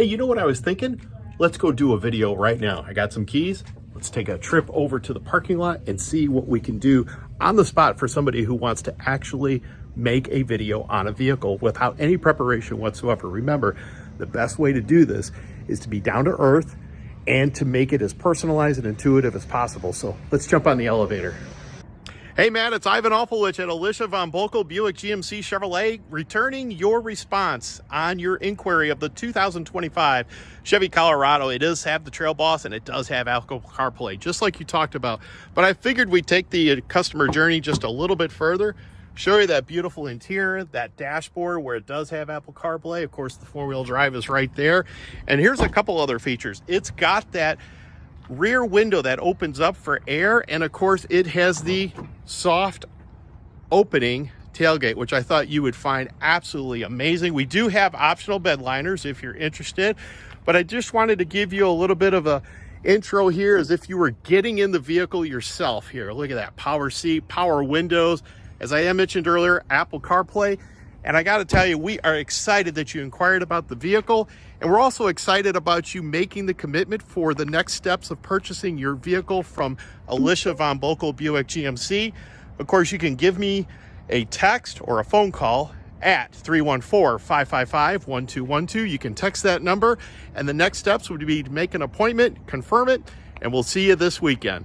you know what I was thinking? Let's go do a video right now. I got some keys. Let's take a trip over to the parking lot and see what we can do on the spot for somebody who wants to actually make a video on a vehicle without any preparation whatsoever. Remember, the best way to do this is to be down to earth and to make it as personalized and intuitive as possible. So let's jump on the elevator. Hey man, it's Ivan Alpowich at Alicia Von Bokel Buick GMC Chevrolet, returning your response on your inquiry of the 2025 Chevy Colorado. It does have the Trail Boss and it does have Apple CarPlay, just like you talked about. But I figured we'd take the customer journey just a little bit further, show you that beautiful interior, that dashboard where it does have Apple CarPlay. Of course, the four-wheel drive is right there. And here's a couple other features. It's got that rear window that opens up for air, and of course it has the soft opening tailgate, which I thought you would find absolutely amazing. We do have optional bed liners if you're interested, but I just wanted to give you a little bit of a intro here as if you were getting in the vehicle yourself. Here, look at that power seat, power windows, as I mentioned earlier, Apple CarPlay. And I got to tell you, we are excited that you inquired about the vehicle, and we're also excited about you making the commitment for the next steps of purchasing your vehicle from Alicia Von Bokel Buick GMC. Of course, you can give me a text or a phone call at 314-555-1212. You can text that number, and the next steps would be to make an appointment, confirm it, and we'll see you this weekend.